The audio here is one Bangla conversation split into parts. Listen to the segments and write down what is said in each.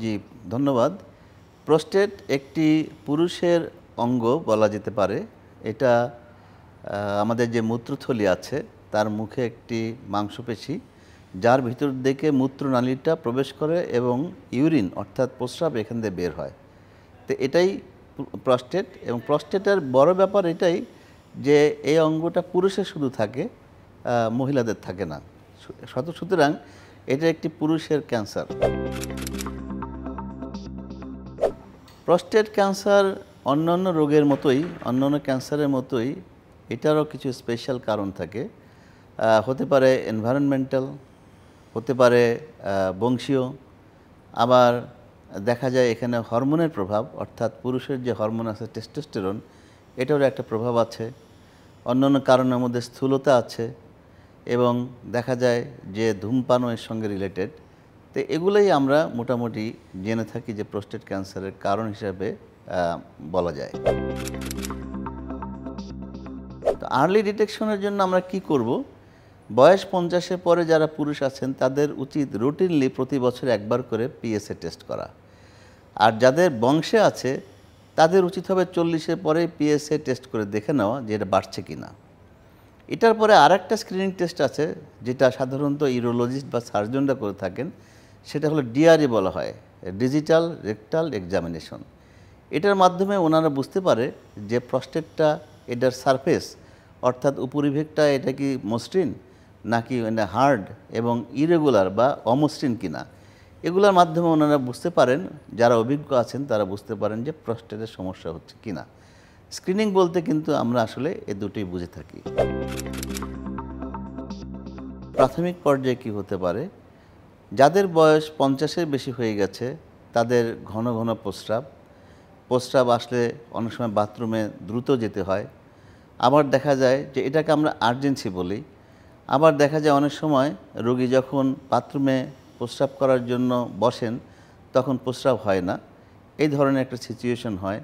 জি, ধন্যবাদ। প্রোস্টেট একটি পুরুষের অঙ্গ বলা যেতে পারে। এটা আমাদের যে মূত্রথলি আছে তার মুখে একটি মাংসপেশি, যার ভিতর দিকে মূত্রনালীটা প্রবেশ করে এবং ইউরিন অর্থাৎ প্রস্রাব এখান দিয়ে বের হয়। তো এটাই প্রস্টেট, এবং প্রস্টেটের বড় ব্যাপার এটাই যে এই অঙ্গটা পুরুষের শুধু থাকে, মহিলাদের থাকে না। সুতরাং এটা একটি পুরুষের ক্যান্সার। প্রস্টেট ক্যান্সার অন্যান্য রোগের মতোই, অন্যান্য ক্যান্সারের মতোই এটারও কিছু স্পেশাল কারণ থাকে। হতে পারে এনভায়রনমেন্টাল, হতে পারে বংশীয়, আবার দেখা যায় এখানে হরমোনের প্রভাব, অর্থাৎ পুরুষের যে হরমোন আছে টেস্টোস্টেরন, এটারও একটা প্রভাব আছে। অন্যান্য কারণের মধ্যে স্থূলতা আছে, এবং দেখা যায় যে ধূমপানও এর সঙ্গে রিলেটেড। তো এগুলোই আমরা মোটামুটি জেনে থাকি যে প্রোস্টেট ক্যান্সারের কারণ হিসাবে বলা যায়। তো আর্লি ডিটেকশনের জন্য আমরা কি করব? বয়স 50-এর পরে যারা পুরুষ আছেন তাদের উচিত রুটিনলি প্রতি বছর একবার করে পিএসএ টেস্ট করা। আর যাদের বংশে আছে তাদের উচিত হবে 40-এর পরে পিএসএ টেস্ট করে দেখে নেওয়া যে এটা বাড়ছে কিনা। এটার পরে আরেকটা স্ক্রিনিং টেস্ট আছে যেটা সাধারণত ইউরোলজিস্ট বা সার্জনরা করে থাকেন, সেটা হলো ডিআরই বলা হয়, ডিজিটাল রেকটাল এক্সামিনেশন। এটার মাধ্যমে ওনারা বুঝতে পারে যে প্রস্টেটটা, এটার সারফেস অর্থাৎ উপরিভাগটা এটা কি মসৃণ নাকি হার্ড এবং ইরেগুলার বা অমসৃণ কিনা। এগুলোর মাধ্যমে ওনারা বুঝতে পারেন, যারা অভিজ্ঞ আছেন তারা বুঝতে পারেন যে প্রস্টেটের সমস্যা হচ্ছে কিনা। স্ক্রিনিং বলতে কিন্তু আমরা আসলে এই দুটোই বুঝে থাকি। প্রাথমিক পর্যায়ে কি হতে পারে? যাদের বয়স 50-এর বেশি হয়ে গেছে তাদের ঘন ঘন প্রস্রাব আসলে অনেক সময় বাথরুমে দ্রুত যেতে হয়। আবার দেখা যায় যে এটাকে আমরা আর্জেন্সি বলি। আবার দেখা যায় অনেক সময় রোগী যখন বাথরুমে প্রস্রাব করার জন্য বসেন তখন প্রস্রাব হয় না, এই ধরনের একটা সিচুয়েশন হয়।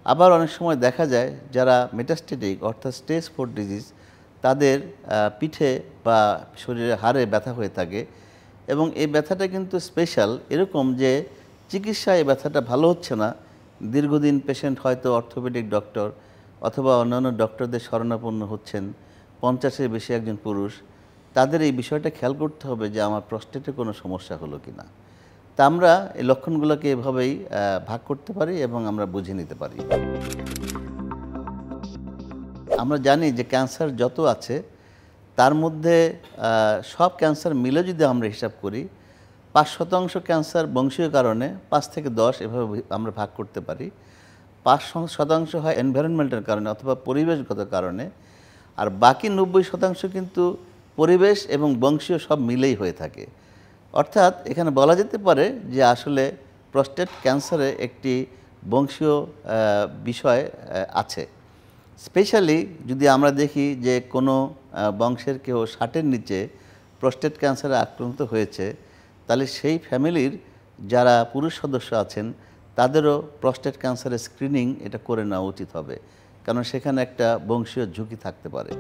আবার অনেক সময় দেখা যায় যারা মেটাস্টেটিক অর্থাৎ স্টেজ 4 ডিজিজ, তাদের পিঠে বা শরীরের হাড়ে ব্যথা হয়ে থাকে, এবং এই ব্যথাটা কিন্তু স্পেশাল এরকম যে চিকিৎসায় এই ব্যথাটা ভালো হচ্ছে না। দীর্ঘদিন পেশেন্ট হয়তো অর্থোপেডিক ডক্টর অথবা অন্যান্য ডক্টরদের শরণাপন্ন হচ্ছেন, 50-এর বেশি একজন পুরুষ, তাদের এই বিষয়টা খেয়াল করতে হবে যে আমার প্রস্টেটে কোনো সমস্যা হলো কি না। তা আমরা এই লক্ষণগুলোকে এভাবেই ভাগ করতে পারি এবং আমরা বুঝে নিতে পারি। আমরা জানি যে ক্যান্সার যত আছে তার মধ্যে সব ক্যান্সার মিলে যদি আমরা হিসাব করি, 5% ক্যান্সার বংশীয় কারণে, 5 থেকে 10 এভাবে আমরা ভাগ করতে পারি। 5% হয় এনভায়রনমেন্টের কারণে অথবা পরিবেশগত কারণে, আর বাকি 90% কিন্তু পরিবেশ এবং বংশীয় সব মিলেই হয়ে থাকে। অর্থাৎ এখানে বলা যেতে পারে যে আসলে প্রস্টেট ক্যান্সারে একটি বংশীয় বিষয় আছে। স্পেশালি যদি আমরা দেখি যে কোনো বংশের কেউ 60-এর নিচে প্রস্টেট ক্যান্সারে আক্রান্ত হয়েছে, তাহলে সেই ফ্যামিলির যারা পুরুষ সদস্য আছেন তাদেরও প্রস্টেট ক্যান্সারের স্ক্রিনিং এটা করে নেওয়া উচিত হবে, কারণ সেখানে একটা বংশীয় ঝুঁকি থাকতে পারে।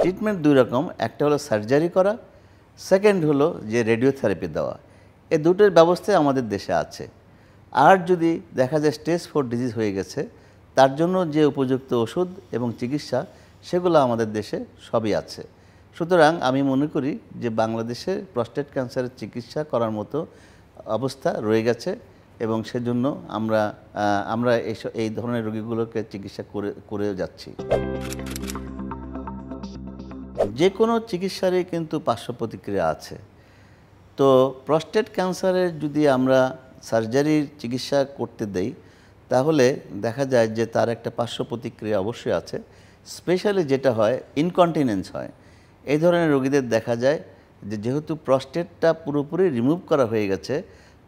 ট্রিটমেন্ট দুই রকম, একটা হলো সার্জারি করা, সেকেন্ড হলো যে রেডিওথেরাপি দেওয়া। এই দুটোর ব্যবস্থাই আমাদের দেশে আছে। আর যদি দেখা যায় স্টেজ 4 ডিজিজ হয়ে গেছে, তার জন্য যে উপযুক্ত ওষুধ এবং চিকিৎসা সেগুলো আমাদের দেশে সবই আছে। সুতরাং আমি মনে করি যে বাংলাদেশে প্রস্টেট ক্যান্সারের চিকিৎসা করার মতো অবস্থা রয়ে গেছে, এবং সেজন্য আমরা এই ধরনের রোগীগুলোকে চিকিৎসা করেও যাচ্ছি। যে কোনো চিকিৎসারই কিন্তু পার্শ্ব প্রতিক্রিয়া আছে। তো প্রস্টেট ক্যান্সারের যদি আমরা সার্জারির চিকিৎসা করতে দেই তাহলে দেখা যায় যে তার একটা পার্শ্ব প্রতিক্রিয়া অবশ্যই আছে। স্পেশালি যেটা হয়, ইনকন্টিনেন্স হয়। এই ধরনের রোগীদের দেখা যায় যে যেহেতু প্রস্টেটটা পুরোপুরি রিমুভ করা হয়ে গেছে,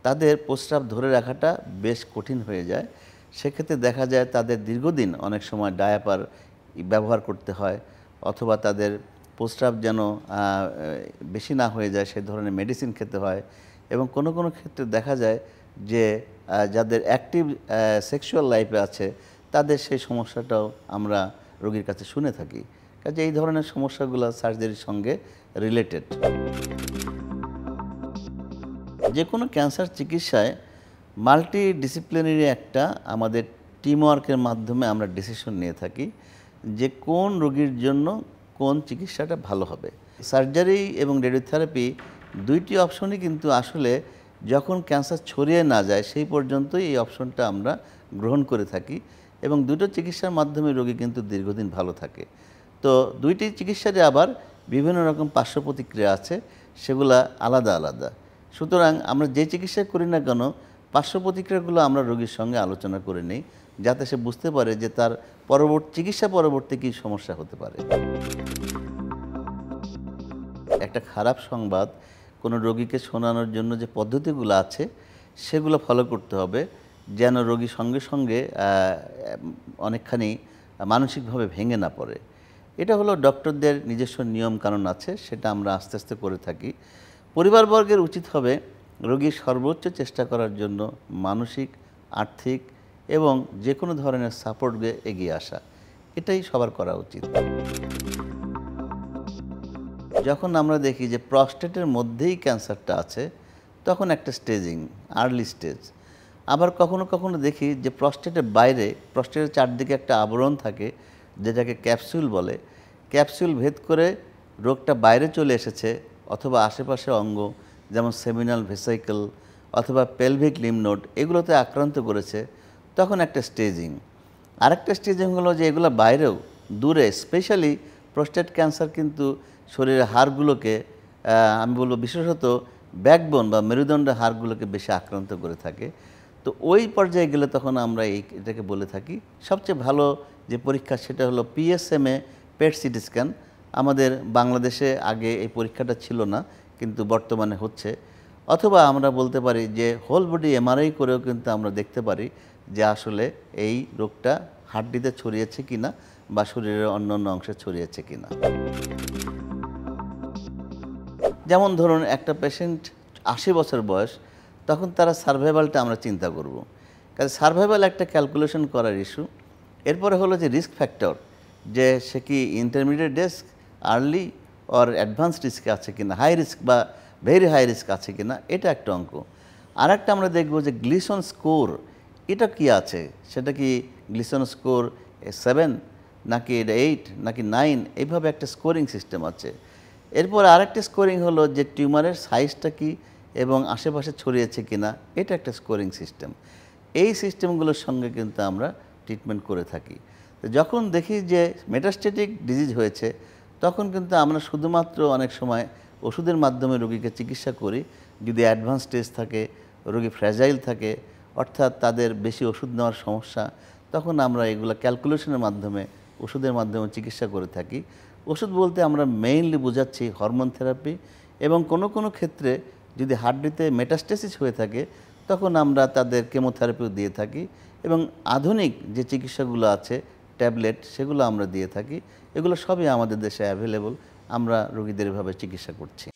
তাদের প্রস্রাব ধরে রাখাটা বেশ কঠিন হয়ে যায়। সেক্ষেত্রে দেখা যায় তাদের দীর্ঘদিন অনেক সময় ডায়াপার ব্যবহার করতে হয়, অথবা তাদের প্রস্রাব যেন বেশি না হয়ে যায় সে ধরনের মেডিসিন খেতে হয়। এবং কোনো কোনো ক্ষেত্রে দেখা যায় যে যাদের অ্যাক্টিভ সেক্সুয়াল লাইফে আছে তাদের সেই সমস্যাটাও আমরা রোগীর কাছে শুনে থাকি। কাজে এই ধরনের সমস্যাগুলো সার্জারির সঙ্গে রিলেটেড। যে কোনো ক্যান্সার চিকিৎসায় মাল্টিডিসিপ্লিনারি একটা আমাদের টিমওয়ার্কের মাধ্যমে আমরা ডিসিশন নিয়ে থাকি যে কোন রোগীর জন্য কোন চিকিৎসাটা ভালো হবে। সার্জারি এবং রেডিওথেরাপি দুইটি অপশনই কিন্তু আসলে যখন ক্যান্সার ছড়িয়ে না যায় সেই পর্যন্তই এই অপশনটা আমরা গ্রহণ করে থাকি এবং দুটো চিকিৎসার মাধ্যমে রোগী কিন্তু দীর্ঘদিন ভালো থাকে। তো দুইটি চিকিৎসারই আবার বিভিন্ন রকম পার্শ্ব প্রতিক্রিয়া আছে, সেগুলা আলাদা আলাদা। সুতরাং আমরা যে চিকিৎসা করি না কেন পার্শ্ব প্রতিক্রিয়াগুলো আমরা রোগীর সঙ্গে আলোচনা করে নিই, যাতে সে বুঝতে পারে যে তার চিকিৎসা পরবর্তী কী সমস্যা হতে পারে। একটা খারাপ সংবাদ কোনো রোগীকে শোনানোর জন্য যে পদ্ধতিগুলো আছে সেগুলো ফলো করতে হবে, যেন রোগী সঙ্গে সঙ্গে অনেকখানি মানসিকভাবে ভেঙে না পড়ে। এটা হলো ডক্টরদের নিজস্ব নিয়ম কানুন আছে, সেটা আমরা আস্তে আস্তে করে থাকি। পরিবারবর্গের উচিত হবে রোগীর সর্বোচ্চ চেষ্টা করার জন্য মানসিক, আর্থিক এবং যে কোনো ধরনের সাপোর্টে এগিয়ে আসা, এটাই সবার করা উচিত। যখন আমরা দেখি যে প্রস্টেটের মধ্যেই ক্যান্সারটা আছে তখন একটা স্টেজিং, আর্লি স্টেজ। আবার কখনো কখনো দেখি যে প্রস্টেটের বাইরে, প্রস্টেটের চারদিকে একটা আবরণ থাকে যেটাকে ক্যাপসুল বলে, ক্যাপসুল ভেদ করে রোগটা বাইরে চলে এসেছে অথবা আশেপাশে অঙ্গ যেমন সেমিনাল ভেসিকল অথবা পেলভিক লিম্ফ নোড এগুলোতে আক্রান্ত করেছে, তখন একটা স্টেজিং। আরেকটা স্টেজিং হলো যে এগুলো বাইরেও দূরে, স্পেশালি প্রস্টেট ক্যান্সার কিন্তু শরীরের হাড়গুলোকে, আমি বলবো বিশেষত ব্যাকবোন বা মেরুদণ্ডের হাড়গুলোকে বেশি আক্রান্ত করে থাকে। তো ওই পর্যায়ে গেলে তখন আমরা এটাকে বলে থাকি সবচেয়ে ভালো যে পরীক্ষা সেটা হলো PSMA পেট সিটি স্ক্যান। আমাদের বাংলাদেশে আগে এই পরীক্ষাটা ছিল না, কিন্তু বর্তমানে হচ্ছে। অথবা আমরা বলতে পারি যে হোল বডি MRI করেও কিন্তু আমরা দেখতে পারি যে আসলে এই রোগটা হাড্ডিতে ছড়িয়েছে কিনা বা শরীরের অন্য অন্য অংশে ছড়িয়েছে কিনা। যেমন ধরুন একটা পেশেন্ট 80 বছর বয়স, তখন তারা সার্ভাইভালটা আমরা চিন্তা করব। কারণ সার্ভাইভাল একটা ক্যালকুলেশন করার ইস্যু। এরপরে হলো যে রিস্ক ফ্যাক্টর, যে সে কি intermediate risk, early or advance risk আছে কিনা, হাই রিস্ক বা ভেরি হাই রিস্ক আছে কিনা, এটা একটা অঙ্ক। আর একটা আমরা দেখব যে গ্লিসন স্কোর, এটা কি আছে, সেটা কি গ্লিসন স্কোর 7 নাকি এটা 8 নাকি 9, এইভাবে একটা স্কোরিং সিস্টেম আছে। এরপর আরেকটা স্কোরিং হলো যে টিউমারের সাইজটা কি এবং আশেপাশে ছড়িয়েছে কিনা, এটা একটা স্কোরিং সিস্টেম। এই সিস্টেমগুলোর সঙ্গে কিন্তু আমরা ট্রিটমেন্ট করে থাকি। তো যখন দেখি যে মেটাস্টেটিক ডিজিজ হয়েছে তখন কিন্তু আমরা শুধুমাত্র অনেক সময় ওষুধের মাধ্যমে রোগীকে চিকিৎসা করি। যদি অ্যাডভান্স স্টেজ থাকে, রোগী ফ্র্যাজাইল থাকে, অর্থাৎ তাদের বেশি ওষুধ নেওয়ার সমস্যা, তখন আমরা এগুলো ক্যালকুলেশনের মাধ্যমে ওষুধের মাধ্যমে চিকিৎসা করে থাকি। ওষুধ বলতে আমরা মেইনলি বোঝাচ্ছি হরমোন থেরাপি, এবং কোনো কোনো ক্ষেত্রে যদি হাড্ডিতে মেটাস্টেসিস হয়ে থাকে তখন আমরা তাদের কেমোথেরাপিও দিয়ে থাকি, এবং আধুনিক যে চিকিৎসাগুলো আছে ট্যাবলেট, সেগুলো আমরা দিয়ে থাকি। এগুলো সবই আমাদের দেশে অ্যাভেলেবল, আমরা রোগীদের এভাবে চিকিৎসা করছি।